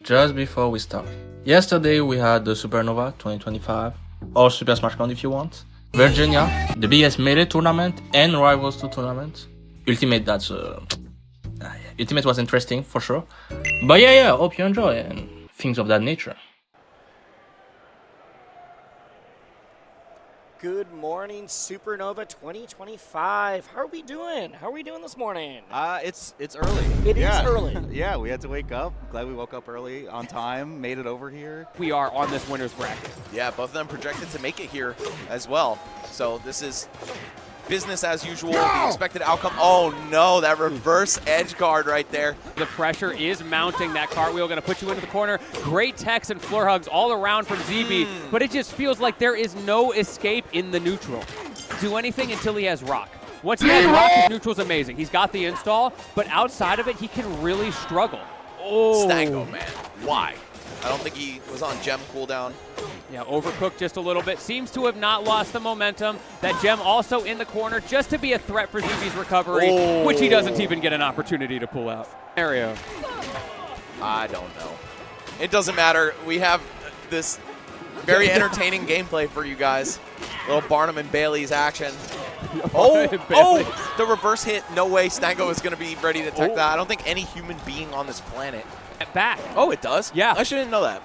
Just before we start, yesterday we had the Supernova 2025, or Super Smash Con if you want. Virginia, the biggest Melee tournament and Rivals 2 tournament. Ultimate, Ultimate was interesting for sure. But yeah, hope you enjoy and things of that nature. Good morning, Supernova 2025. How are we doing? How are we doing this morning? It's early. It is early. Yeah, we had to wake up. Glad we woke up early, on time, made it over here. We are on this winner's bracket. Yeah, both of them projected to make it here as well. So this is business as usual, the expected outcome. Oh no, that reverse edge guard right there. The pressure is mounting. That cartwheel going to put you into the corner. Great techs and floor hugs all around from Zeebee, but it just feels like there is no escape in the neutral. Do anything until he has rock. Once he has rock, his neutral's amazing. He's got the install, but outside of it, he can really struggle. Oh, Stango, man. Why? I don't think he was on gem cooldown. Yeah, overcooked just a little bit. Seems to have not lost the momentum. That gem also in the corner just to be a threat for Zeebee's recovery, which he doesn't even get an opportunity to pull out. Mario. I don't know. It doesn't matter. We have this very entertaining gameplay for you guys. Little Barnum and Bailey's action. Oh, the reverse hit. No way Stango is going to be ready to detect that. I don't think any human being on this planet. Back. Oh, it does? Yeah. I shouldn't know that.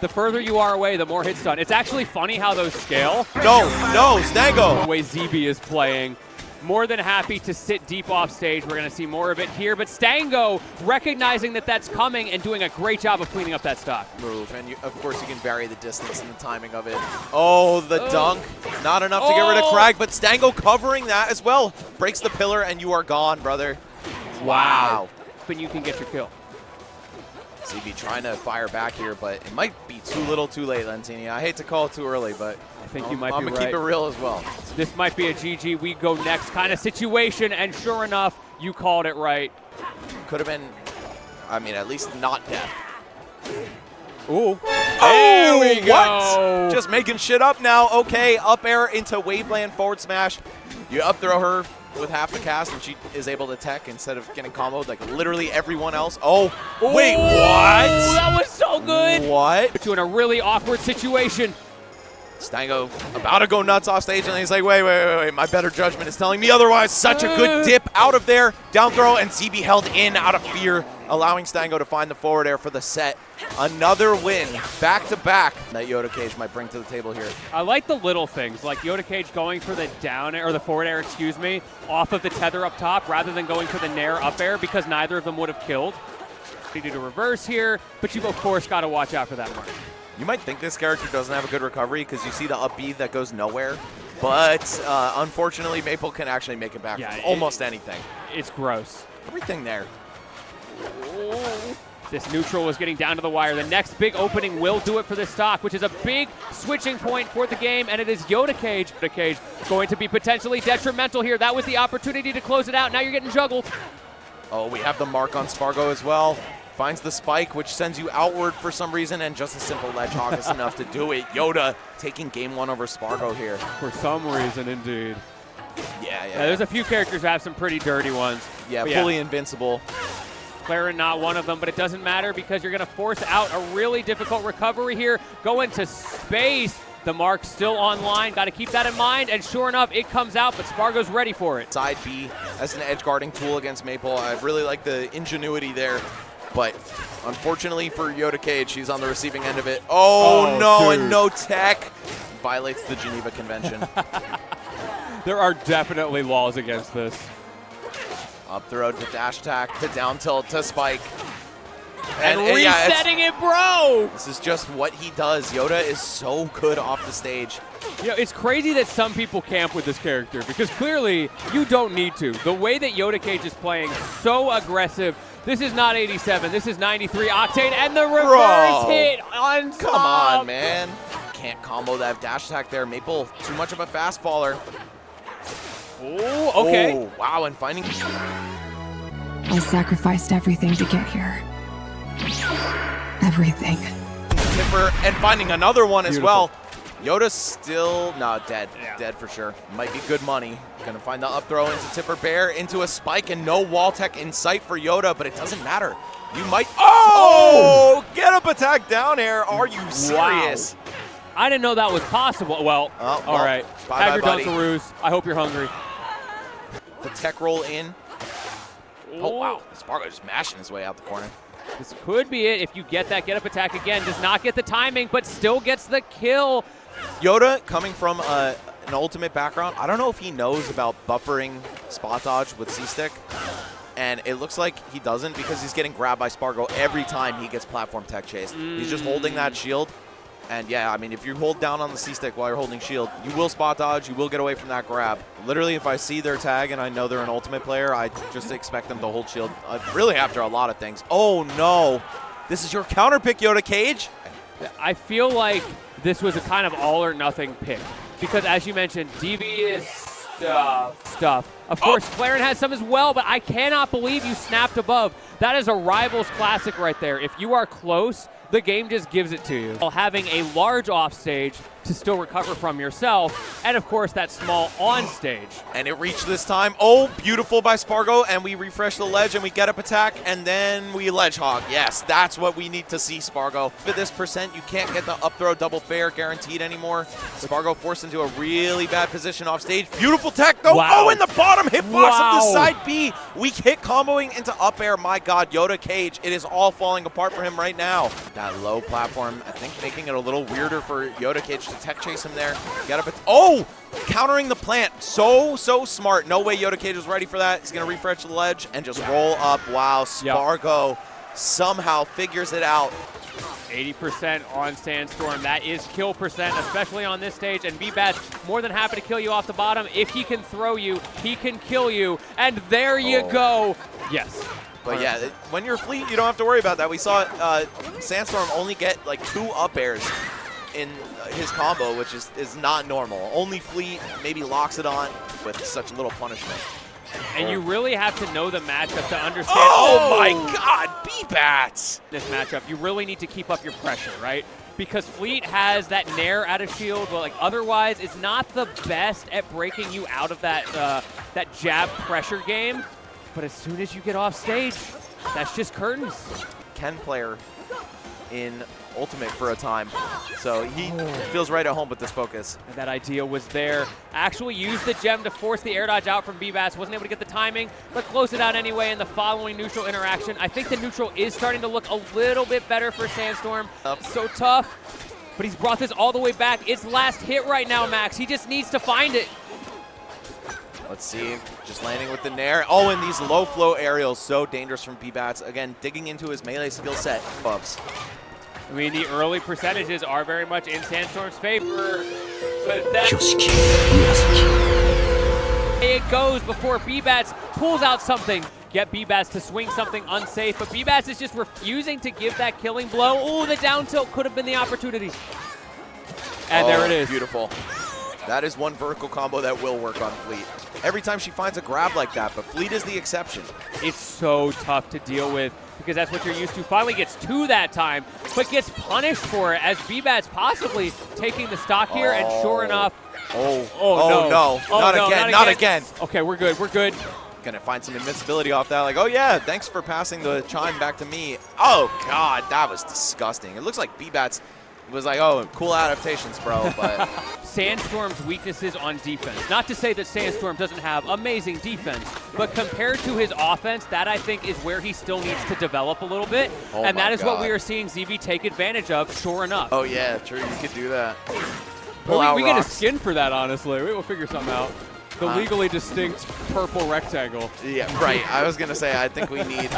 The further you are away, the more hits done. It's actually funny how those scale. No, Stango. The way Zeebee is playing. More than happy to sit deep off stage. We're going to see more of it here. But Stango recognizing that that's coming and doing a great job of cleaning up that stock. Move, and of course you can vary the distance and the timing of it. Oh, the dunk. Not enough to get rid of Crag, but Stango covering that as well. Breaks the pillar, and you are gone, brother. Wow. But you can get your kill. Zeebee trying to fire back here, but it might be too little too late, Lentini. I hate to call it too early, but I think you might be right. I'm going to keep it real as well. This might be a GG, we go next kind of situation, and sure enough, you called it right. Could have been, I mean, at least not death. Ooh. There we go. What? Just making shit up now. Okay, up air into Waveland forward smash. You up throw her with half the cast, and she is able to tech instead of getting comboed like literally everyone else. Oh, wait, what? That was so good. What? Put you in a really awkward situation. Stango about to go nuts off stage, and he's like, wait. My better judgment is telling me otherwise. Such a good dip out of there. Down throw, and Zeebee held in out of fear, allowing Stango to find the forward air for the set. Another win, back-to-back, that Yoda Cage might bring to the table here. I like the little things, like Yoda Cage going for the down air, or the forward air, excuse me, off of the tether up top, rather than going for the nair up air, because neither of them would have killed. You do a reverse here, but you've of course got to watch out for that one. You might think this character doesn't have a good recovery because you see the up B that goes nowhere, but unfortunately Maple can actually make it back from almost anything. It's gross. Everything there. This neutral is getting down to the wire. The next big opening will do it for this stock, which is a big switching point for the game, and it is Yoda Cage. Yoda Cage going to be potentially detrimental here. That was the opportunity to close it out. Now you're getting juggled. Oh, we have the mark on Spargo as well. Finds the spike, which sends you outward for some reason, and just a simple ledge hog is enough to do it. Yoda taking game one over Spargo here. For some reason, indeed. Yeah. There's a few characters that have some pretty dirty ones. Yeah, fully invincible. Claren not one of them, but it doesn't matter because you're going to force out a really difficult recovery here. Go into space. The mark still online. Got to keep that in mind. And sure enough, it comes out, but Spargo's ready for it. Side B as an edge guarding tool against Maple. I really like the ingenuity there. But unfortunately for Yoda Cage, she's on the receiving end of it. Oh no, dude. And no tech. Violates the Geneva Convention. There are definitely laws against this. Up throw to dash attack, to down tilt, to spike. And resetting it, bro! This is just what he does. Yoda is so good off the stage. You know, it's crazy that some people camp with this character because clearly you don't need to. The way that Yoda Cage is playing, so aggressive. This is not 87, this is 93 Octane, and the reverse hit on top. Come on, man. Can't combo that dash attack there. Maple, too much of a fast faller. Oh, okay. Oh, wow, and finding... I sacrificed everything to get here. Everything. Tipper, and finding another one as well. Yoda's still, dead. Yeah. Dead for sure. Might be good money. Gonna find the up throw into Tipper Bear, into a spike, and no wall tech in sight for Yoda, but it doesn't matter. You might. Oh! Get up attack down air. Are you serious? Wow. I didn't know that was possible. Well, all right. Bye-bye, Have your buddy. Dunkaroos. I hope you're hungry. The tech roll in. Oh, wow. Spargo just mashing his way out the corner. This could be it if you get that get up attack again. Does not get the timing, but still gets the kill. Yoda, coming from an ultimate background, I don't know if he knows about buffering spot dodge with C-Stick. And it looks like he doesn't because he's getting grabbed by Spargo every time he gets platform tech chased. He's just holding that shield. And yeah, I mean, if you hold down on the C-Stick while you're holding shield, you will spot dodge, you will get away from that grab. Literally, if I see their tag and I know they're an ultimate player, I just expect them to hold shield really after a lot of things. Oh no, this is your counter pick, Yoda Cage. I feel like this was a kind of all or nothing pick because as you mentioned, devious stuff. Of course, Clarence has some as well, but I cannot believe you snapped above. That is a Rivals classic right there. If you are close, the game just gives it to you. While having a large offstage to still recover from yourself, and of course that small on stage. And it reached this time. Oh, beautiful by Spargo, and we refresh the ledge and we get up attack, and then we ledge hog. Yes, that's what we need to see, Spargo. For this percent, you can't get the up throw double fair guaranteed anymore. Spargo forced into a really bad position off stage. Beautiful tech though. Wow. Oh, in the bottom hitbox Wow. of the side B. Weak hit comboing into up air. My God, Yoda Cage, it is all falling apart for him right now. That low platform, I think making it a little weirder for Yoda Cage to tech chase him there. Get up at, oh, countering the plant. So smart. No way Yoda Cage was ready for that. He's going to refresh the ledge and just roll up. Wow, Spargo somehow figures it out. 80% on Sandstorm. That is kill percent, especially on this stage. And B-Bats more than happy to kill you off the bottom. If he can throw you, he can kill you. And there you go. Yes. But yeah, when you're Fleet, you don't have to worry about that. We saw Sandstorm only get like 2 up airs in his combo, which is not normal. Only Fleet maybe locks it on with such little punishment. And you really have to know the matchup to understand. Oh my God, B-Bats! This matchup, you really need to keep up your pressure, right? Because Fleet has that nair out of shield, but like otherwise, it's not the best at breaking you out of that that jab pressure game. But as soon as you get off stage, that's just curtains. Ken player in Ultimate for a time, so he feels right at home with this focus. And that idea was there. Actually used the gem to force the air dodge out from B-Bats. Wasn't able to get the timing, but close it out anyway in the following neutral interaction. I think the neutral is starting to look a little bit better for Sandstorm. So tough, but he's brought this all the way back. It's last hit right now, Max. He just needs to find it. Let's see, just landing with the nair. Oh, and these low flow aerials, so dangerous from B-Bats. Again, digging into his melee skill set. Bubs. I mean, the early percentages are very much in Sandstorm's favor, but then it goes before B-Bats pulls out something. Get B-Bats to swing something unsafe, but B-Bats is just refusing to give that killing blow. Oh, the down tilt could have been the opportunity. And there it is. Beautiful. That is one vertical combo that will work on Fleet. Every time she finds a grab like that, but Fleet is the exception. It's so tough to deal with because that's what you're used to. Finally gets 2 that time, but gets punished for it as B-Bats possibly taking the stock here, and sure enough. No. Not again. Okay, we're good. Gonna find some invincibility off that. Like, oh yeah, thanks for passing the chime back to me. Oh God, that was disgusting. It looks like B-Bats was like, oh, cool adaptations, bro, but. Sandstorm's weaknesses on defense. Not to say that Sandstorm doesn't have amazing defense, but compared to his offense, that I think is where he still needs to develop a little bit. And that is what we are seeing Zeebee take advantage of, sure enough. Oh yeah, true, you could do that. We get a skin for that, honestly. We'll figure something out. The legally distinct purple rectangle. Yeah, right. I was going to say, I think we need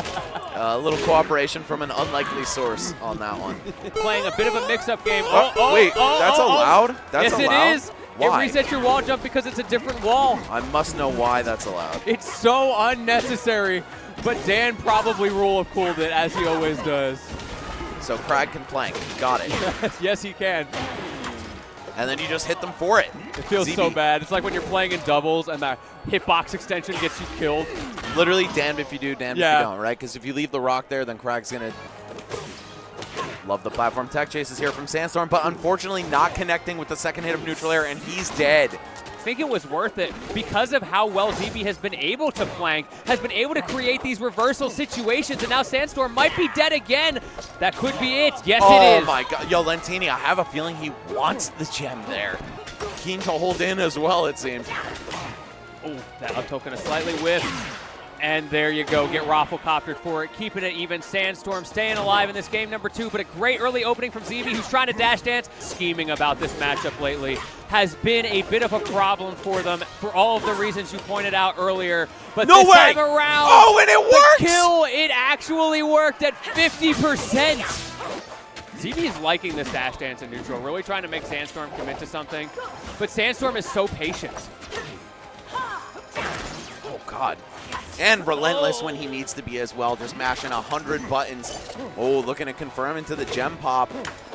a little cooperation from an unlikely source on that one. Playing a bit of a mix-up game. Wait, that's allowed? That's allowed? Yes, it is. Why? It resets your wall jump because it's a different wall. I must know why that's allowed. It's so unnecessary, but Dan probably rule of cooled it, as he always does. So Crag can plank. Got it. Yes, he can. And then you just hit them for it. It feels so bad. It's like when you're playing in doubles and the hitbox extension gets you killed. Literally damned if you do, damned if you don't, right? Because if you leave the rock there, then Crag's going to love the platform tech chases here from Sandstorm, but unfortunately not connecting with the second hit of neutral air, and he's dead. think it was worth it because of how well Zeebee has been able to flank, has been able to create these reversal situations, and now Sandstorm might be dead again. That could be it. Yes, it is. Oh my god. Yo, Lentini, I have a feeling he wants the gem there. Keen to hold in as well, it seems. Oh, that up tilt gonna slightly whiff. And there you go, get raffle-coptered for it, keeping it even. Sandstorm staying alive in this game number 2, but a great early opening from Zeebee, who's trying to dash dance. Scheming about this matchup lately has been a bit of a problem for them for all of the reasons you pointed out earlier. But No this way! time around, Oh, and it works! the kill, it actually worked at 50%. Zeebee is liking this dash dance in neutral, really trying to make Sandstorm commit to something. But Sandstorm is so patient. Oh god. And relentless when he needs to be as well, just mashing 100 buttons. Oh, looking to confirm into the gem pop.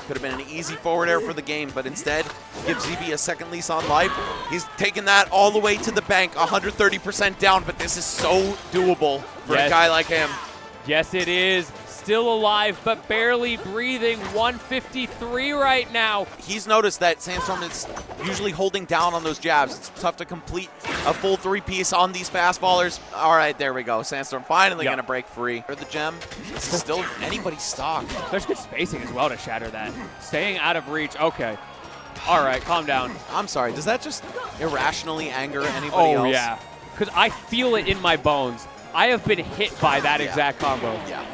Could have been an easy forward air for the game, but instead gives Zeebee a second lease on life. He's taking that all the way to the bank, 130% down, but this is so doable for a guy like him. Yes, it is. Still alive, but barely breathing. 153 right now. He's noticed that Sandstorm is usually holding down on those jabs. It's tough to complete a full 3-piece on these fast fallers. All right, there we go. Sandstorm finally going to break free. For the gem, this is still anybody's stock. There's good spacing as well to shatter that. Staying out of reach. Okay. All right, calm down. I'm sorry. Does that just irrationally anger anybody else? Oh, yeah. Because I feel it in my bones. I have been hit by that exact combo. Yeah.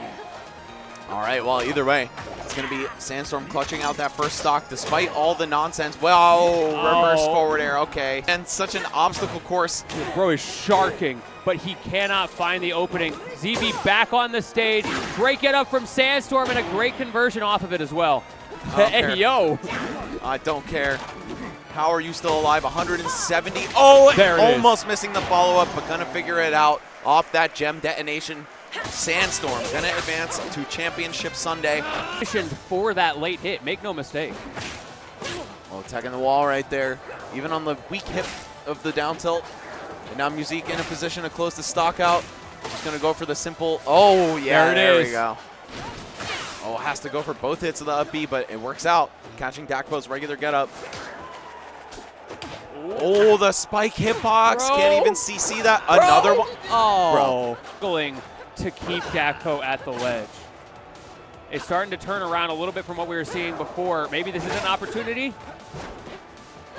All right, well, either way, it's going to be Sandstorm clutching out that first stock despite all the nonsense. Well, reverse forward air, okay. And such an obstacle course. Bro is sharking, but he cannot find the opening. Zeebee back on the stage. Great get up from Sandstorm and a great conversion off of it as well. Hey, yo. I don't care. How are you still alive? 170. Oh, there it almost missing the follow-up, but going to figure it out off that gem detonation. Sandstorm gonna advance to Championship Sunday. For that late hit, make no mistake. Oh, attacking the wall right there. Even on the weak hip of the down tilt. And now Musique in a position to close the stock out. Just gonna go for the simple, oh yeah, there we go. Oh, has to go for both hits of the up B, but it works out. Catching Dakpo's regular getup. Oh, the spike hitbox, can't even CC that. Another one. Oh, struggling to keep Dakpo at the ledge. It's starting to turn around a little bit from what we were seeing before. Maybe this is an opportunity.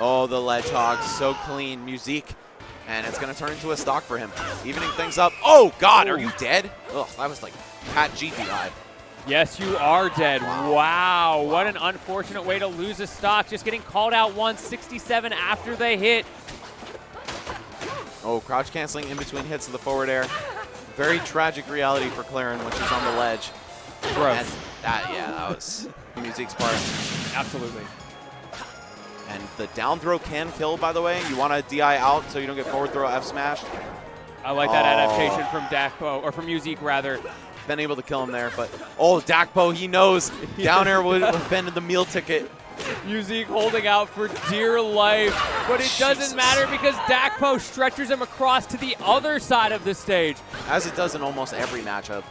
Oh, the ledge hog, so clean. Musique, and it's going to turn into a stock for him. Evening things up. Oh, God, are you dead? Ugh, that was like Pat GP. Yes, you are dead. Wow, what an unfortunate way to lose a stock. Just getting called out 167 after they hit. Oh, crouch canceling in between hits of the forward air. Very tragic reality for Claren when she's on the ledge. Gross. And that was Musique's part. Absolutely. And the down throw can kill, by the way. You want to DI out so you don't get forward throw F smashed. I like that adaptation from Dakpo, or from Musique rather. Been able to kill him there, but Dakpo, he knows down air would have been the meal ticket. Musique holding out for dear life, but it doesn't matter because Dakpo stretches him across to the other side of the stage. As it does in almost every matchup.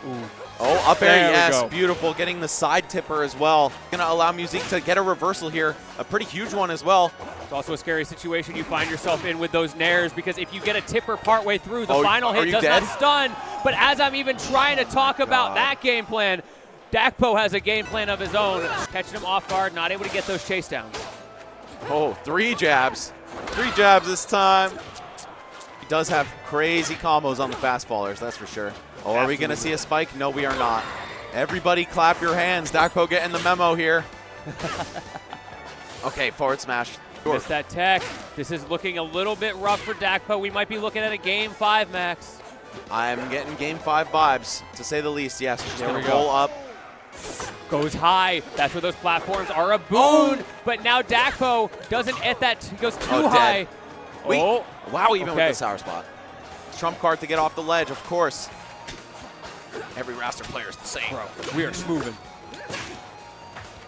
Ooh. Oh, up air, There we yes, go. beautiful. Getting the side tipper as well. Gonna allow Musique to get a reversal here. A pretty huge one as well. It's also a scary situation you find yourself in with those nairs because if you get a tipper partway through, the final hit does not stun. But as I'm even trying to talk about that game plan, Dakpo has a game plan of his own. Catching him off guard, not able to get those chase downs. Oh, 3 jabs. 3 jabs this time. He does have crazy combos on the fast fallers, that's for sure. Oh, are we going to see a spike? No, we are not. Everybody clap your hands. Dakpo getting the memo here. Okay, forward smash. Missed that tech. This is looking a little bit rough for Dakpo. We might be looking at a game 5, Max. I'm getting game 5 vibes, to say the least. Yes, just There going we to go. roll up. Goes high. That's where those platforms are a boon. But now Dakpo doesn't hit that. Goes too high. Dead. Wait. Oh, Wow, even with the sour spot. Trump card to get off the ledge, of course. Every roster player is the same. bro, we are smoothing.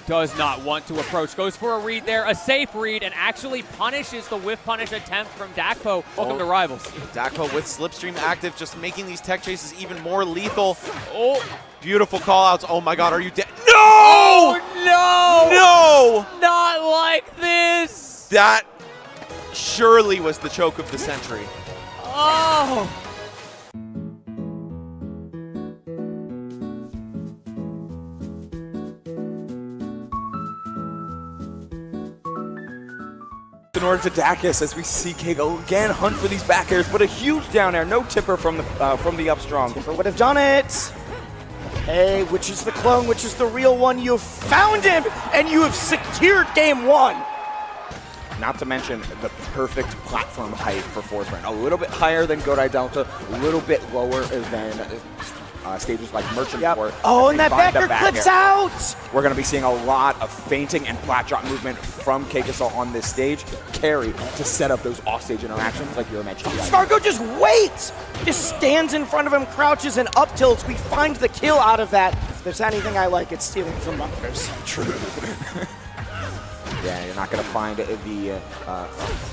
Does not want to approach. Goes for a read there, a safe read, and actually punishes the whiff punish attempt from Dakpo. Welcome to Rivals. Dakpo with Slipstream active, just making these tech chases even more lethal. Oh, Beautiful call-outs. Oh my god, are you dead? No! oh no! No! Not like this! That surely was the choke of the century. Oh! In order to Dacus, as we see Kago again hunt for these back airs, but a huge down air, no tipper from the up strong. Tipper would have done it. Hey, which is the clone, which is the real one? You have found him, and you have secured game one. Not to mention the perfect platform height for Force Brand. A little bit higher than Godai Delta, a little bit lower than stages like Merchant Port. Oh, and that back air clips out! We're going to be seeing a lot of feinting and flat drop movement from Cakeassault on this stage. Carry to set up those offstage interactions like you were mentioning. Spargo just waits! Just stands in front of him, crouches, and up tilts. We find the kill out of that. If there's anything I like, it's stealing from others. True. Yeah, you're not going to find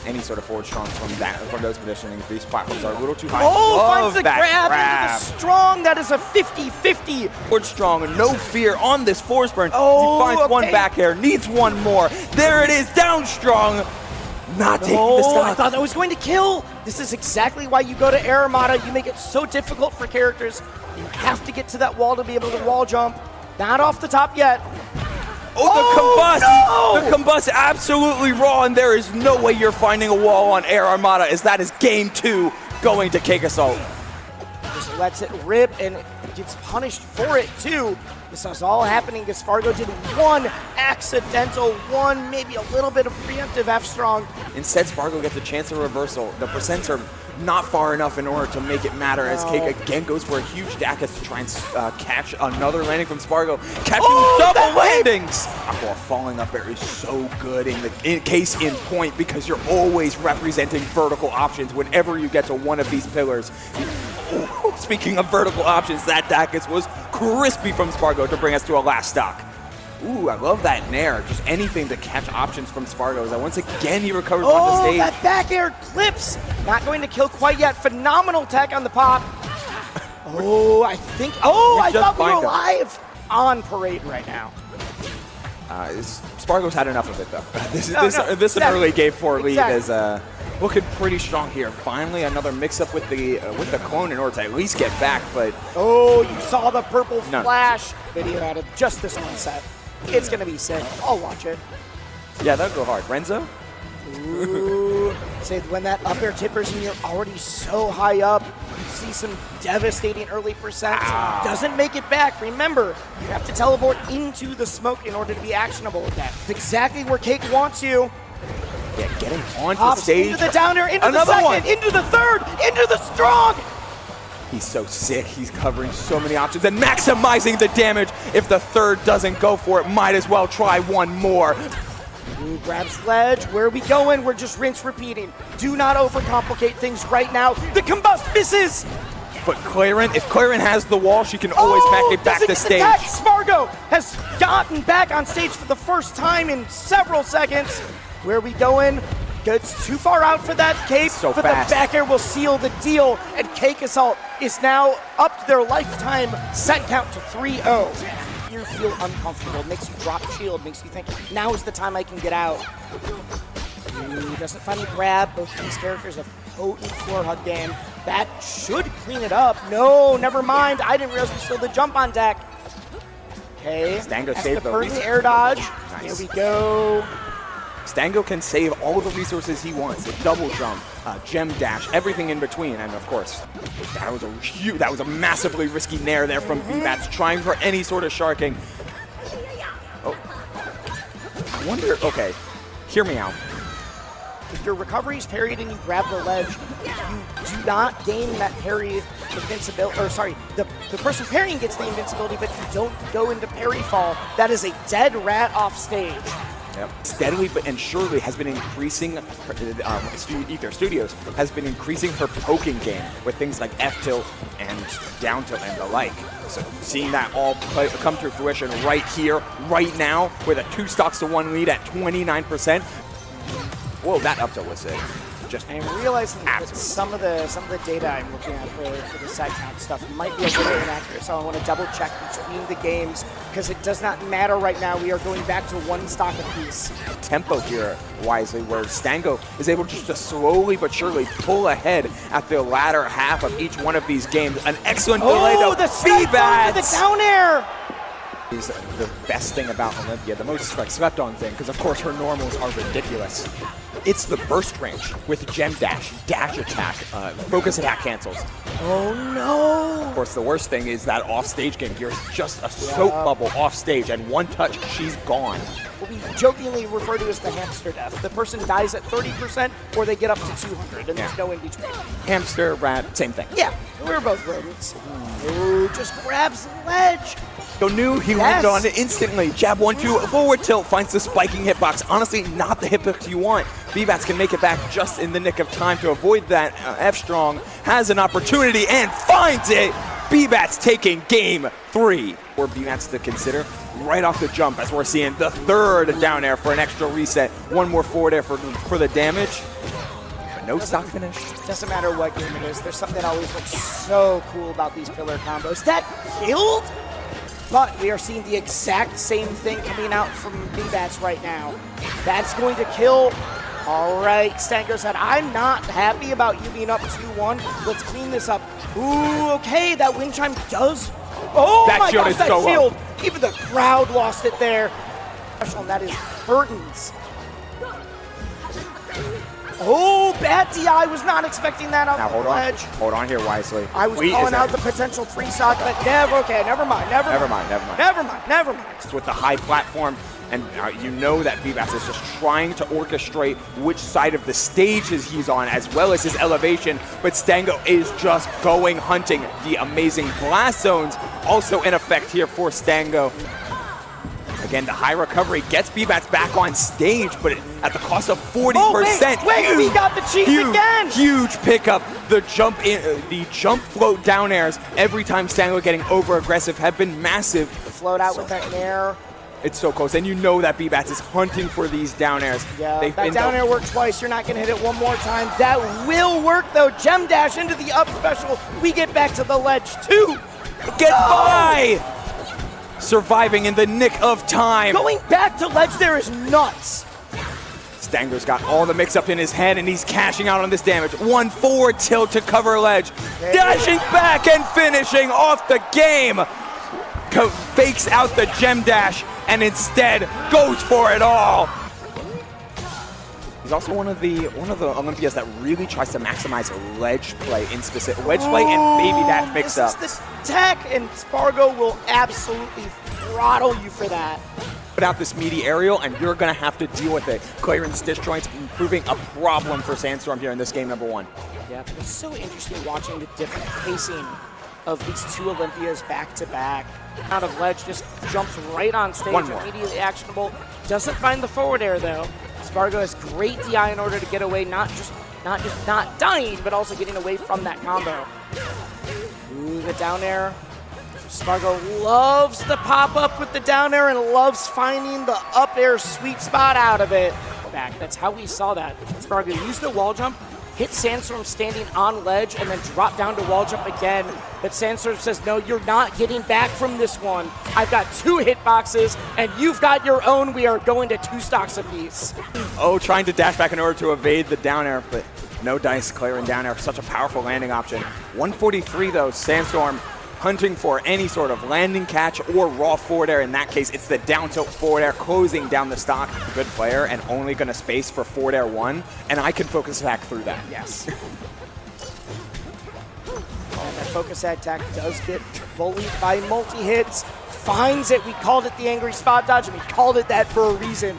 any sort of forward strong from those positionings. These platforms are a little too high. Oh, finds the grab into the strong. That is a 50-50. Forward strong, no fear on this force burn. Oh, he finds okay. one back air, needs one more. There it is, down strong. Not taking the stock. I thought that was going to kill. This is exactly why you go to Air Armada. You make it so difficult for characters. You have to get to that wall to be able to wall jump. Not off the top yet. Oh, the combust absolutely raw, and there is no way you're finding a wall on Air Armada, as that is game 2 going to Cakeassault. Just lets it rip and gets punished for it too. This is all happening because Spargo did one accidental, maybe a little bit of preemptive F strong. Instead, Spargo gets a chance of reversal. The percents are not far enough in order to make it matter, as Cake again goes for a huge Dacus to try and catch another landing from Spargo. Catching double landings! Aqua falling up there is so good in case in point, because you're always representing vertical options whenever you get to one of these pillars. Speaking of vertical options, that Dacus was crispy from Spargo to bring us to a last stock. Ooh, I love that nair. Just anything to catch options from Spargo. As once again he recovers on the stage. That back air clips. Not going to kill quite yet. Phenomenal tech on the pop. I thought we were live on Parade right now. Spargo's had enough of it, though. This an early game 4 lead is looking pretty strong here. Finally, another mix-up with the clone in order to at least get back, but... Oh, you saw the purple flash video out of just this one set. It's going to be sick. I'll watch it. Yeah, that'll go hard. Renzo? Ooh. Say when that up air tippers and you're already so high up, you see some devastating early percents. Doesn't make it back. Remember, you have to teleport into the smoke in order to be actionable with that. It's exactly where Cake wants you. Yeah, getting onto the stage. Into the down air, into the second, into the third, into the strong. He's so sick. He's covering so many options and maximizing the damage. If the third doesn't go for it, might as well try one more. Ooh, grabs ledge. Where are we going? We're just rinse repeating. Do not overcomplicate things right now. The combust misses. But if Claren has the wall, she can always make it back to stage. Spargo has gotten back on stage for the first time in several seconds. Where are we going? Gets too far out for that cape, so but fast. The back air will seal the deal, and Cakeassault is now up to their lifetime set count to 3-0. You feel uncomfortable, makes you drop shield, makes you think, now is the time I can get out. Ooh, doesn't finally grab. Both of these characters have potent floor hug game. That should clean it up. No, never mind. I didn't realize we still had the jump on deck. Okay, Stango that's saved the the perfect air dodge. Nice. Here we go. Stango can save all the resources he wants. A double jump, gem dash, everything in between. And of course, that was a massively risky nair there from VMATS, trying for any sort of sharking. Oh, I wonder, okay, hear me out. If your recovery is parried and you grab the ledge, you do not gain that parry invincibility, or sorry, the person parrying gets the invincibility, but you don't go into parry fall. That is a dead rat off stage. Yep. Steadily but and surely has been increasing, Ether Studios has been increasing her poking game with things like F-tilt and down tilt and the like. So seeing that all come to fruition right here, right now, with a 2 stocks to 1 lead at 29%. Whoa, that up tilt was sick. just I'm realizing that some of the data I'm looking at for the set count stuff might be a little inaccurate, so I want to double check between the games because it does not matter right now. We are going back to one stock apiece. tempo here wisely, where Stango is able just to slowly but surely pull ahead at the latter half of each one of these games. An excellent delay though. The sniper with the down air! Is the best thing about Olympia, the most slept on thing, because of course her normals are ridiculous. It's the burst range with gem dash, dash attack, focus attack cancels. Oh no! Of course, the worst thing is that off-stage game. You're just a soap bubble off-stage, and one touch, she's gone. What we jokingly refer to as the hamster death. The person dies at 30% or they get up to 200, and there's no in between. Hamster, rat, same thing. Yeah, we're both rodents. Ooh, just grabs the ledge. So knew he landed on it instantly. Jab 1-2, forward tilt, finds the spiking hitbox. Honestly, not the hitbox you want. B-Bats can make it back just in the nick of time to avoid that. F-Strong has an opportunity and finds it. B-Bats taking game 3. For B-Bats to consider right off the jump, as we're seeing the third down air for an extra reset. One more forward air for the damage. But no stock finish. Doesn't matter what game it is, there's something that always looks so cool about these pillar combos. That killed? But we are seeing the exact same thing coming out from B-Bats right now. That's going to kill. All right, Stango said, I'm not happy about you being up 2-1. Let's clean this up. Ooh, okay, that wind chime does. Oh that my shield gosh, is that so shield. up. Even the crowd lost it there. And that is Burton's. Oh, bad DI, was not expecting that on the ledge. Hold on here wisely. I was calling out the potential 3-stock, but never mind. It's with the high platform, and you know that B-Bats is just trying to orchestrate which side of the stage he's on, as well as his elevation, but Stango is just going hunting. The amazing blast zones also in effect here for Stango. Again, the high recovery gets B-Bats back on stage, but at the cost of 40%. Oh, wait, we got the cheese again! Huge pickup. The jump float down airs every time Stango getting over aggressive have been massive. The float out with that nair. It's so close, and you know that B-Bats is hunting for these down airs. Yeah, that down air worked twice. You're not going to hit it one more time. That will work, though. Gem dash into the up special. We get back to the ledge, too. Get by! Surviving in the nick of time. Going back to ledge there is nuts. Stango's got all the mix-up in his head, and he's cashing out on this damage. One forward tilt to cover ledge. Dashing back and finishing off the game. Fakes out the gem dash, and instead goes for it all. He's also one of the Olympias that really tries to maximize ledge play in specific. Wedge play and baby dash mix-up. This is the tech, and Spargo will absolutely throttle you for that. Put out this meaty aerial, and you're going to have to deal with it. Clearance disjoints proving a problem for Sandstorm here in this game number 1. Yeah, it's so interesting watching the different pacing of these two Olympias back-to-back. Out of ledge, just jumps right on stage, immediately actionable. Doesn't find the forward air, though. Spargo has great DI in order to get away, not just not dying, but also getting away from that combo. Ooh, the down air. Spargo loves the pop-up with the down air and loves finding the up air sweet spot out of it. That's how we saw that. Spargo used the wall jump, hit Sandstorm standing on ledge, and then drop down to wall jump again. But Sandstorm says, no, you're not getting back from this one. I've got 2 hitboxes, and you've got your own. We are going to 2 stocks apiece. Oh, trying to dash back in order to evade the down air, but no dice clearing down air. Such a powerful landing option. 143, though, Sandstorm hunting for any sort of landing catch or raw forward air. In that case, it's the down tilt forward air closing down the stock. Good player and only going to space for forward air 1, and I can focus attack through that. Yes. And that focus attack does get bullied by multi-hits. Finds it. We called it the angry spot dodge, and we called it that for a reason.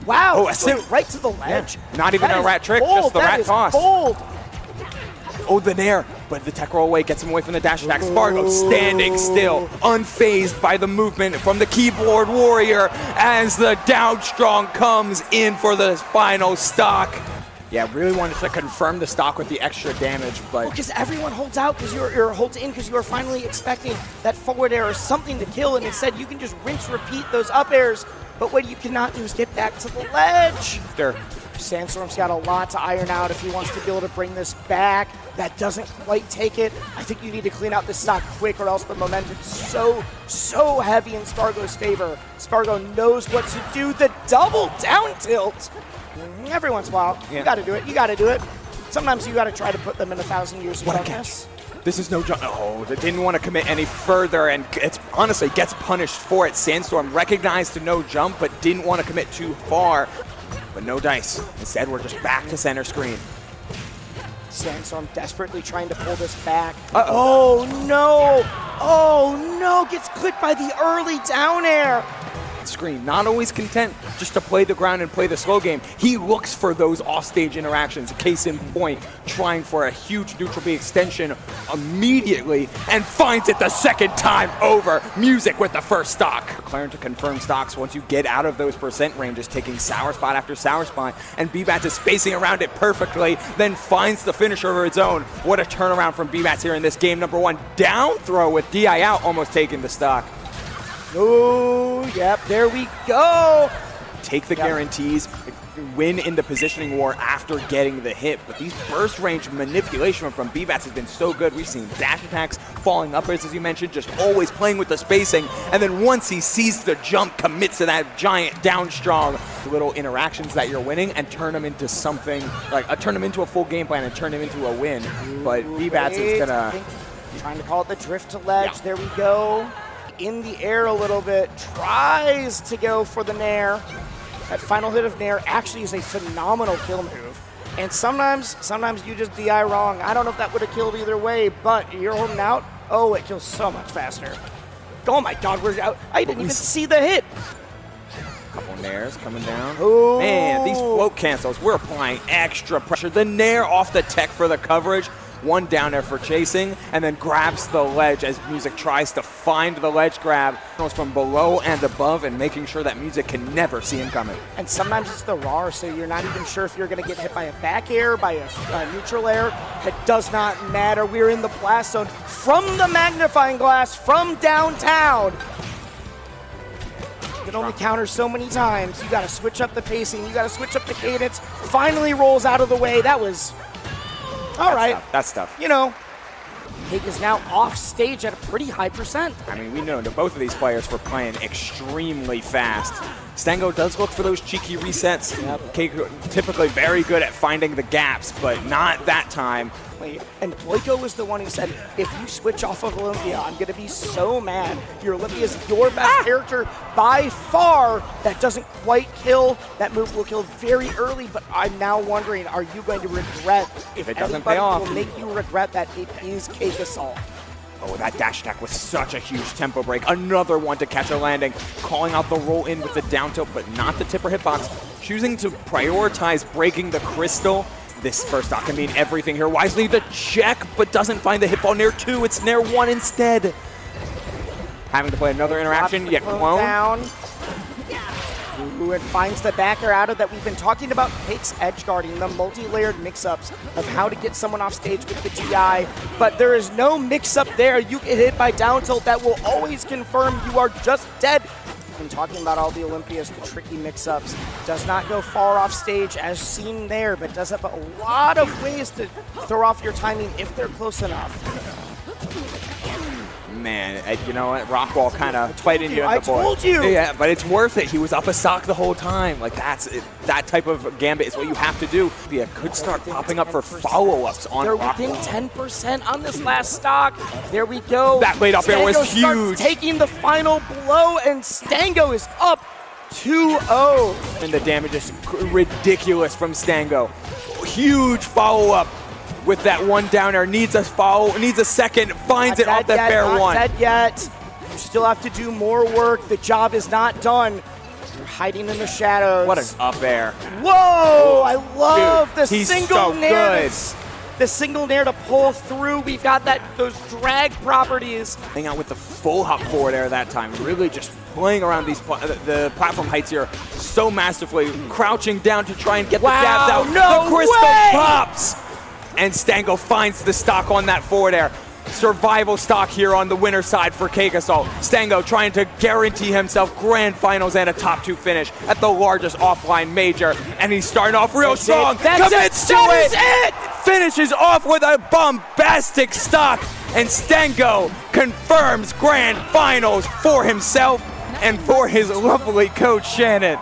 Wow. Oh, a right to the ledge. Yeah. Not even a rat trick, bold. just the rat toss. Bold. Oh, the nair, but the tech roll away gets him away from the dash attack. Spargo standing still, unfazed by the movement from the keyboard warrior as the down strong comes in for the final stock. Yeah, really wanted to confirm the stock with the extra damage, but... Because everyone holds out because you're holds in because you are finally expecting that forward air or something to kill, and instead you can just rinse, repeat those up airs. But what you cannot do is get back to the ledge. After Sandstorm's got a lot to iron out if he wants to be able to bring this back. That doesn't quite take it. I think you need to clean out this stock quick or else the momentum's so heavy in Spargo's favor. Spargo knows what to do. The double down tilt. Every once in a while, you gotta do it, you gotta do it. Sometimes you gotta try to put them in 1,000 years of darkness. This is no jump. Oh, they didn't want to commit any further, and it's honestly gets punished for it. Sandstorm recognized to no jump, but didn't want to commit too far. But no dice. Instead, we're just back to center screen. Sandstorm desperately trying to pull this back. Oh no! Oh no! Gets clipped by the early down air. Screen, not always content just to play the ground and play the slow game. He looks for those offstage interactions. Case in point, trying for a huge neutral B extension immediately and finds it the second time over. Music with the first stock. Declaring to confirm stocks once you get out of those percent ranges, taking sour spot after sour spot, and B-Bats is spacing around it perfectly, then finds the finisher of its own. What a turnaround from B-Bats here in this game number one. Down throw with DI out, almost taking the stock. Oh, yep, there we go. Take the guarantees, win in the positioning war after getting the hit. But these burst range manipulation from B-Bats has been so good. We've seen dash attacks, falling uppers, as you mentioned, just always playing with the spacing. And then once he sees the jump, commits to that giant down strong. Little interactions that you're winning and turn them into something, like turn them into a full game plan and turn them into a win. But B-Bats is gonna... Trying to call it the drift to ledge. Yeah. There we go. In the air a little bit, tries to go for the nair. That final hit of nair actually is a phenomenal kill move. And sometimes you just DI wrong. I don't know if that would have killed either way, but you're holding out. Oh, it kills so much faster. Oh my God, we're out. I didn't even see the hit. Couple nairs coming down. Ooh. Man, these float cancels, we're applying extra pressure. The nair off the tech for the coverage. One down there for chasing, and then grabs the ledge as Music tries to find the ledge grab from below and above and making sure that Music can never see him coming. And sometimes it's the RAR, so you're not even sure if you're going to get hit by a back air, by a neutral air. It does not matter. We're in the blast zone from the magnifying glass from downtown. You can only counter so many times. You got to switch up the pacing. You got to switch up the cadence. Finally rolls out of the way. That was... All right. That's tough. You know, Cake is now off stage at a pretty high percent. I mean, we know that both of these players were playing extremely fast. Stango does look for those cheeky resets. Yep. Cake typically very good at finding the gaps, but not that time. And Boyko was the one who said, if you switch off of Olympia, I'm going to be so mad. Your Olympia is your best character by far. That doesn't quite kill. That move will kill very early, but I'm now wondering, are you going to regret if it doesn't pay off? Will make you regret that it is Cakeassault. Oh, that dash attack was such a huge tempo break. Another one to catch a landing. Calling out the roll in with the down tilt, but not the tipper hitbox. Choosing to prioritize breaking the crystal. This first stock can mean everything here. Wisely the check, but doesn't find the hitball Nair 2. It's Nair 1 instead. Having to play another interaction, yet clone. Down. Ooh, and finds the backer out of that. We've been talking about Cake's edge guarding, the multi-layered mix-ups of how to get someone off stage with the TI, but there is no mix-up there. You get hit by down tilt that will always confirm you are just dead. Been talking about all the Olympias, the tricky mix-ups. Does not go far off stage as seen there, but does have a lot of ways to throw off your timing if they're close enough. Man, you know what? Rockwall kind of played into the board. I told you! Yeah, but it's worth it. He was up a stock the whole time. Like, that type of gambit is what you have to do. Yeah, could start popping up for follow-ups on Rockwall. They're within 10% on this last stock. There we go. That late up air was huge. Taking the final blow, and Stango is up 2-0. And the damage is ridiculous from Stango. Huge follow-up. With that one downer, needs a second, finds it off the fair one. Not dead yet. You still have to do more work. The job is not done. You're hiding in the shadows. What an up air. Whoa, I love the He's single so nair. good. The single nair to pull through. We've got those drag properties. Hang out with the full hop forward air that time. Really just playing around the platform heights here so masterfully. Crouching down to try and get the jabs out. No the crystal way! pops. And Stango finds the stock on that forward air. survival stock here on the winner side for Cakeassault. Stango trying to guarantee himself grand finals and a top 2 finish at the largest offline major. And he's starting off real strong. Commits to it! Finishes off with a bombastic stock. And Stango confirms grand finals for himself and for his lovely coach, Shannon.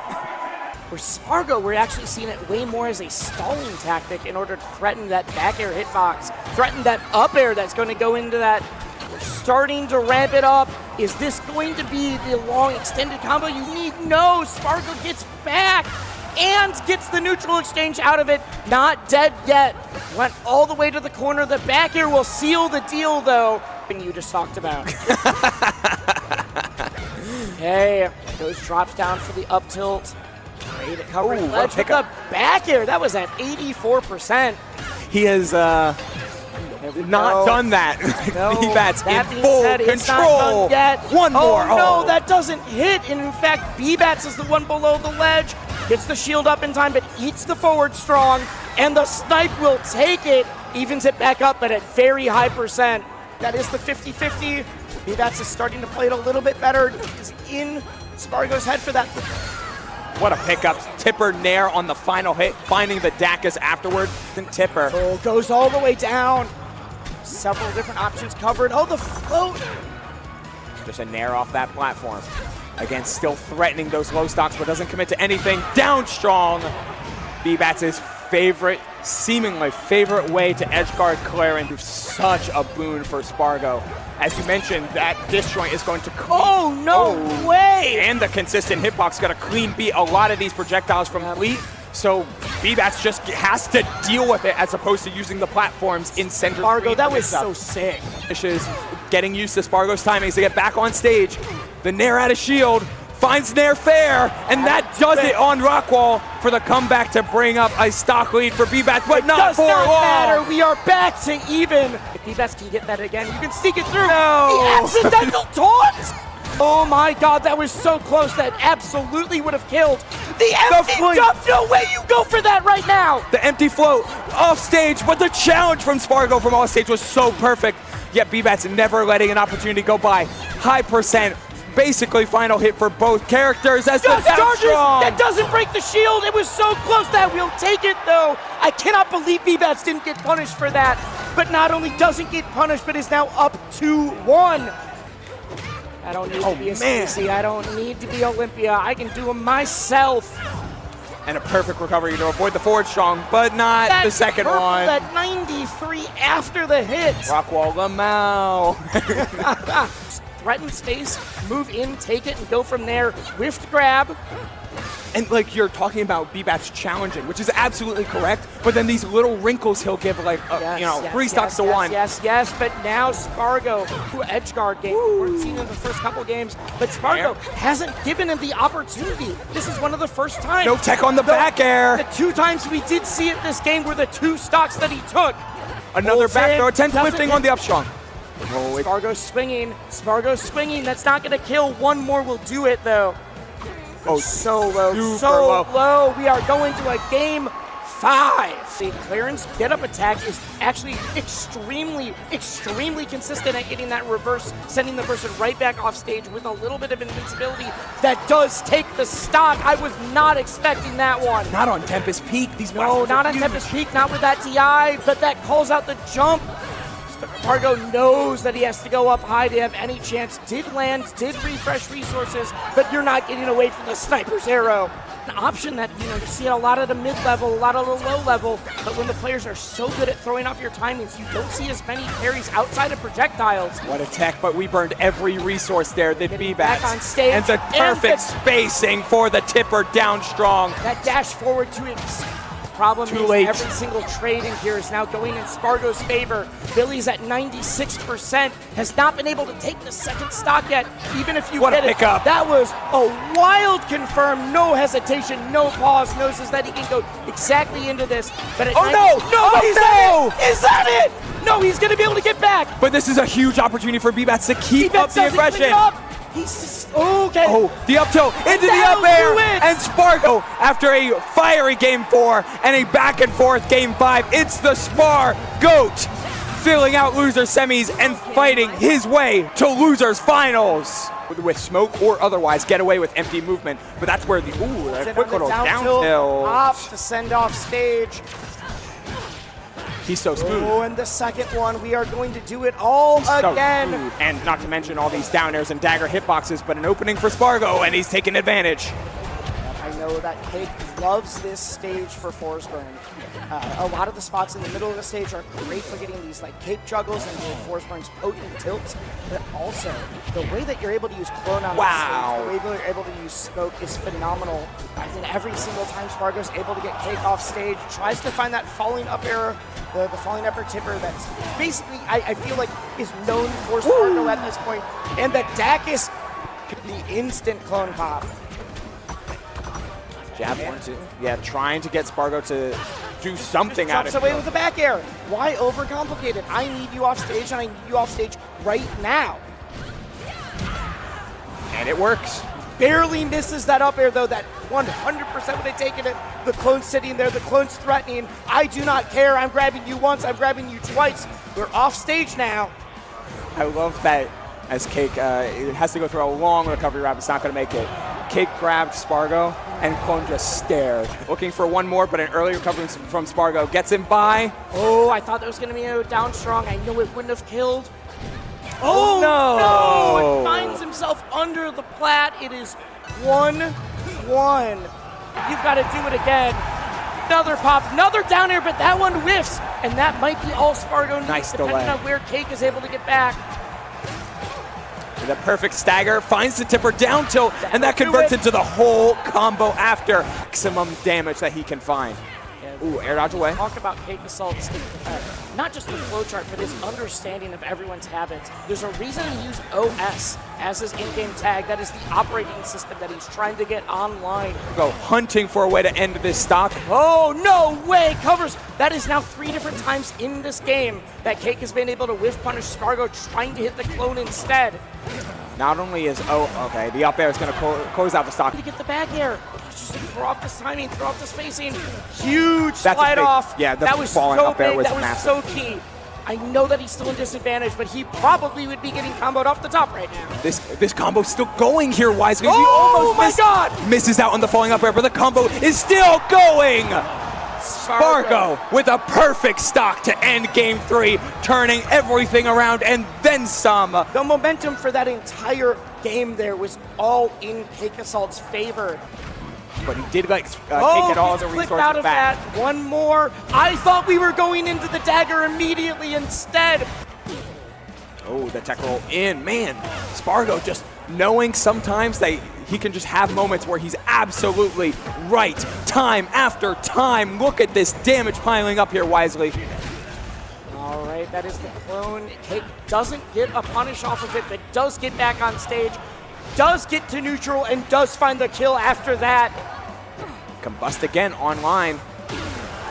For Spargo, we're actually seeing it way more as a stalling tactic in order to threaten that back air hitbox, threaten that up air that's going to go into that. We're starting to ramp it up. Is this going to be the long extended combo you need? No, Spargo gets back and gets the neutral exchange out of it. Not dead yet. Went all the way to the corner. The back air will seal the deal, though. You just talked about. Okay, goes drops down for the up tilt. Great at covering the ledge with the back air. That was at 84%. He has not done that. No, B-Bats that in being full said, it's not control. done yet. One more. Oh, no, that doesn't hit. And in fact, B-Bats is the one below the ledge. Gets the shield up in time, but eats the forward strong. And the snipe will take it. Evens it back up, but at very high percent. That is the 50-50. B-Bats is starting to play it a little bit better. He's in Spargo's head for that. What a pickup. Tipper Nair on the final hit, finding the Dacus afterward. Then Tipper. Oh, goes all the way down. Several different options covered. Oh, the float. Just a Nair off that platform. Again, still threatening those low stocks, but doesn't commit to anything. Down strong. B-Bats' favorite, seemingly favorite way to edgeguard Claire and do such a boon for Spargo. As you mentioned, that disjoint is going to Oh, no way! And the consistent hitbox got a clean beat a lot of these projectiles from Fleet. So B-Bats just has to deal with it as opposed to using the platforms in center. Spargo, that was so sick. Is getting used to Spargo's timings to get back on stage. The Nair out of shield, finds Nair fair, and that does it on Rockwall for the comeback to bring up a stock lead for B-Bats, but not for long. Matter. We are back to even. If B-Bats can get that again, you can sneak it through. No. The accidental taunt! Oh my god, that was so close. That absolutely would have killed. The empty jump, no way you go for that right now. The empty float off stage, but the challenge from Spargo from off stage was so perfect. Yet B-Bats never letting an opportunity go by. High percent, basically final hit for both characters as the down strong. That doesn't break the shield. It was so close that we'll take it though. I cannot believe B-Bats didn't get punished for that. But not only doesn't get punished, but is now up 2-1. I don't need to be a Stacy. I don't need to be Olympia. I can do them myself. And a perfect recovery to avoid the forward strong, but not the second one. That 93 after the hit. Rockwall Lamau. Threaten space, move in, take it, and go from there. Whiffed grab. And like you're talking about B-Bats challenging, which is absolutely correct, but then these little wrinkles he'll give like, three stocks to one. Yes, but now Spargo, who edgeguard game, we weren't seen in the first couple games, but Spargo hasn't given him the opportunity. This is one of the first times. No tech on the back air. The 2 times we did see it this game were the 2 stocks that he took. Another back throw attempt, lifting on the up strong. Spargo's swinging. That's not going to kill. One more will do it, though. Oh, so low. We are going to a game 5. The clearance get-up attack is actually extremely consistent at getting that reverse, sending the person right back off stage with a little bit of invincibility. That does take the stock. I was not expecting that one. Not on Tempest Peak. No, not on Tempest Peak, not with that DI, but that calls out the jump. Spargo knows that he has to go up high to have any chance. Did land, did refresh resources, but you're not getting away from the sniper's arrow. An option that you see at a lot of the mid-level, a lot of the low-level, but when the players are so good at throwing off your timings, you don't see as many parries outside of projectiles. What a tech, but we burned every resource there that B-Bats. Back on stage. And the perfect spacing for the tipper down strong. That dash forward to it. Problem is every single trade in here is now going in Spargo's favor. Billy's at 96%, has not been able to take the second stock yet, even if you get it. That was a wild confirm, no hesitation, no pause, knows that he can go exactly into this. But Is that it? No, he's gonna be able to get back. But this is a huge opportunity for B-Bats to keep up the aggression. He's just, okay. Oh, the up tilt into the up air, and Spargo, after a fiery game 4 and a back and forth game 5, it's the Spar GOAT. filling out loser semis and fighting his way to losers finals. With smoke or otherwise, get away with empty movement. But that's where the, that quick little down tilt. Up to send off stage. He's so smooth. Oh, and the second one, we are going to do it all again. So and not to mention all these down airs and dagger hitboxes, but an opening for Spargo, and he's taking advantage. I know that Cake loves this stage for Forsburn. A lot of the spots in the middle of the stage are great for getting these like cape juggles and Forsburn's potent tilts, but also the way that you're able to use clone on the stage, the way that you're able to use smoke is phenomenal. I think every single time Spargo's able to get Cake off stage, tries to find that falling up air, the falling upper tipper that's basically, I feel like, is known for Spargo at this point. And the Dacus, the instant clone pop. Jab 1-2. Yeah, trying to get Spargo to do something out of it. Jumps away with the back air. Why overcomplicate it? I need you off stage, and I need you off stage right now. And it works. Barely misses that up air, though. That 100% would have taken it. The clone's sitting there. The clone's threatening. I do not care. I'm grabbing you once. I'm grabbing you twice. We're off stage now. I love that as Cake it has to go through a long recovery route. It's not going to make it. Cake grabbed Spargo, and Clone just stared. Looking for one more, but an early recovery from Spargo gets him by. Oh, I thought there was going to be a down strong. I know it wouldn't have killed. Oh, no! It finds himself under the plat. It is 1-1. You've got to do it again. Another pop, another down air, but that one whiffs. And that might be all Spargo needs, nice depending delay on where Cake is able to get back. The perfect stagger, finds the tipper down tilt, and that converts into the whole combo after maximum damage that he can find. Ooh, air dodge away. Talk about Cakeassault's, not just the flowchart, but his understanding of everyone's habits. There's a reason he used OS as his in-game tag. That is the operating system that he's trying to get online. Go hunting for a way to end this stock. Oh, no way! Covers. That is now 3 different times in this game that Cake has been able to whiff punish Spargo, trying to hit the clone instead. Not only is, okay, the up air is going to close out the stock. To get the back air. Just throw off this timing, throw off the spacing. Huge slide off. Yeah, that was falling so up air big, was that was massive. so key. I know that he's still in disadvantage, but he probably would be getting comboed off the top right now. This combo's still going here, Wisely. Oh my God! Misses out on the falling up air, but the combo is still going! Spargo with a perfect stock to end game 3, turning everything around and then some. The momentum for that entire game there was all in Cakeassault's favor. But he did take it all the resources out of back. That. One more. I thought we were going into the dagger immediately instead. Oh, the tech roll in. Man, Spargo just knowing sometimes that he can just have moments where he's absolutely right time after time. Look at this damage piling up here, Wisely. All right, that is the clone. Cake doesn't get a punish off of it, but does get back on stage, does get to neutral, and does find the kill after that. Combust again online.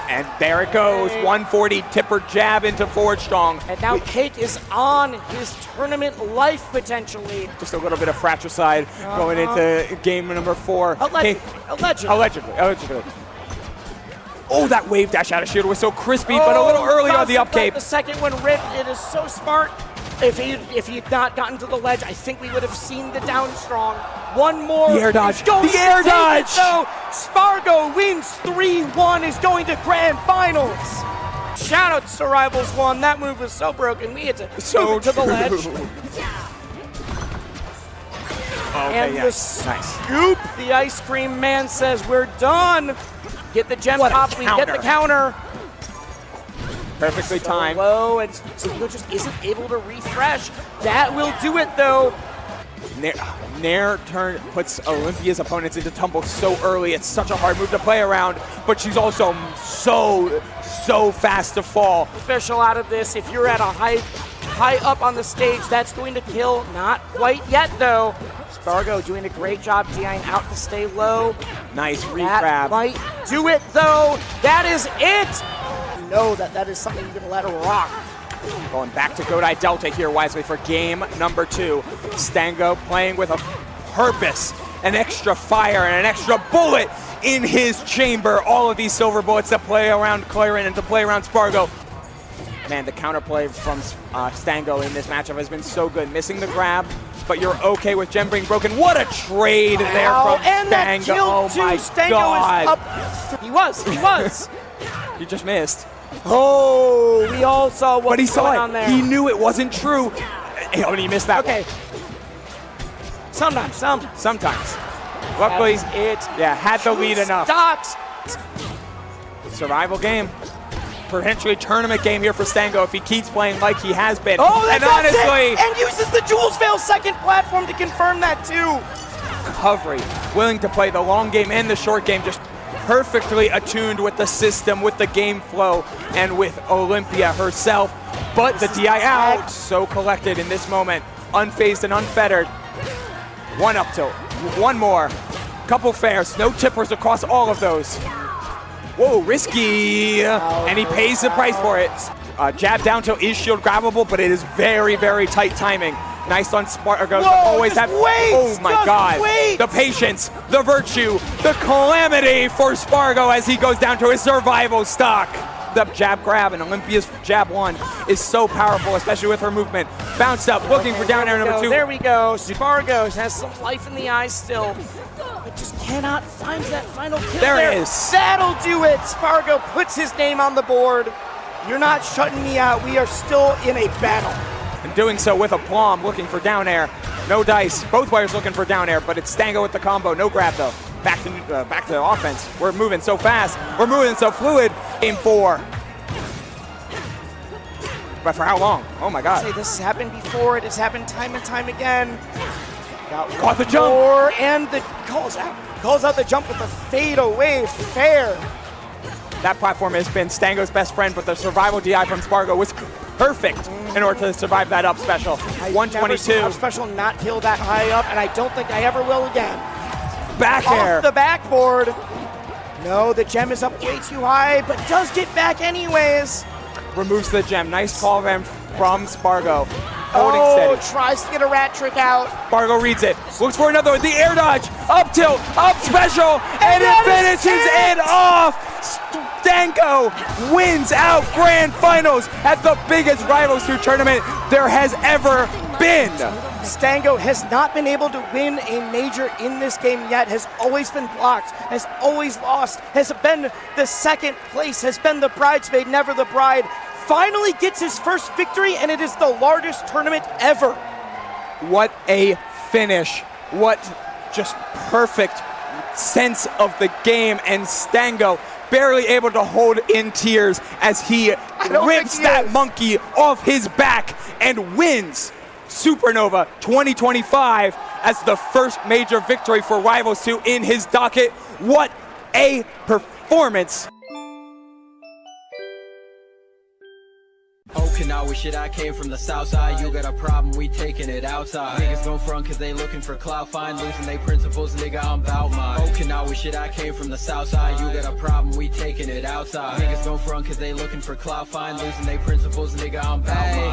And there it goes, 140 tipper jab into forward strong. And now Cake is on his tournament life potentially. Just a little bit of fratricide going into game number 4. Allegedly. Oh, that wave dash out of shield was so crispy, but a little early on the upcape. The second one ripped. It is so smart. If he had not gotten to the ledge, I think we would have seen the down strong. One more. The air dodge. The air dodge. So Spargo wins 3-1, is going to grand finals. Shout out to Rivals 1. That move was so broken. We had to move it to the ledge. And the scoop, the ice cream man says, we're done. Get the gem pop, we get the counter. Perfectly timed. Low, and Zeebee just isn't able to refresh. That will do it, though. Nair turn puts Olympia's opponents into tumble so early. It's such a hard move to play around, but she's also so fast to fall. Special out of this, if you're at a high up on the stage, that's going to kill. Not quite yet, though. Spargo doing a great job DIing out to stay low. Nice That regrab. might do it, though. That is it. You know that is something you're going to let her rock. Going back to Godai Delta here, Wisely, for game number 2. Stango playing with a purpose, an extra fire and an extra bullet in his chamber. All of these silver bullets to play around Claren and to play around Spargo. Man, the counterplay from Stango in this matchup has been so good. Missing the grab, but you're okay with gem being broken. What a trade there from and that Stango. kill Oh too. my Stango God. is up. He was. You just missed. Oh, we all saw what But he was going saw on it. there. He knew it wasn't true. Oh, and he missed that Okay. Sometimes. Sometimes. Luckily, had the lead enough. Stocks. Survival game. Potentially tournament game here for Stango if he keeps playing like he has been. Oh, and that's honestly, it. And uses the Jules Veil second platform to confirm that too. Recovery, willing to play the long game and the short game, just perfectly attuned with the system, with the game flow, and with Olympia herself. But the DI out, so collected in this moment, unfazed and unfettered. One up tilt, one more, couple fairs, no tippers across all of those. Whoa, risky, and he pays the price for it. Jab down tilt is shield grabbable, but it is very, very tight timing. Nice on Spargo. Always have. Oh my God! The patience, the virtue, the calamity for Spargo as he goes down to his survival stock. The jab grab and Olympia's jab one is so powerful, especially with her movement. Bounced up, looking for down air number 2. There we go. Spargo has some life in the eyes still, but just cannot find that final kill. There it is. That'll do it. Spargo puts his name on the board. You're not shutting me out. We are still in a battle. And doing so with aplomb, looking for down air. No dice. Both players looking for down air, but it's Stango with the combo. No grab though. Back to offense. We're moving so fast. We're moving so fluid. Game 4. But for how long? Oh my God. Say this has happened before. It has happened time and time again. Caught the jump. More, and the calls out the jump with the fade away fair. That platform has been Stango's best friend, but the survival DI from Spargo was perfect in order to survive that up special. 122. Up special not kill that high up, and I don't think I ever will again. Back air. Off the backboard. No, the gem is up way too high, but does get back anyways. Removes the gem. Nice call from Spargo. Holding steady. Tries to get a rat trick out. Spargo reads it. Looks for another one. The air dodge. Up tilt. Up special. And it finishes it off. Stango wins out grand finals at the biggest Rivals 2 tournament there has ever been. Stango has not been able to win a major in this game yet, has always been blocked, has always lost, has been the second place, has been the bridesmaid, never the bride. Finally gets his first victory, and it is the largest tournament ever. What a finish. What just perfect sense of the game, and Stango barely able to hold in tears as he rips that monkey off his back and wins Supernova 2025 as the first major victory for Rivals 2 in his docket. What a performance. Okinawa shit, I came from the south side. You got a problem, we taking it outside. Niggas gon' front cause they looking for clout, fine, losing they principles, nigga, I'm bout mine. Okinawa shit, I came from the south side. You got a problem, we taking it outside. Niggas gon' front cause they looking for clout, fine, losing they principles, nigga, I'm bout mine.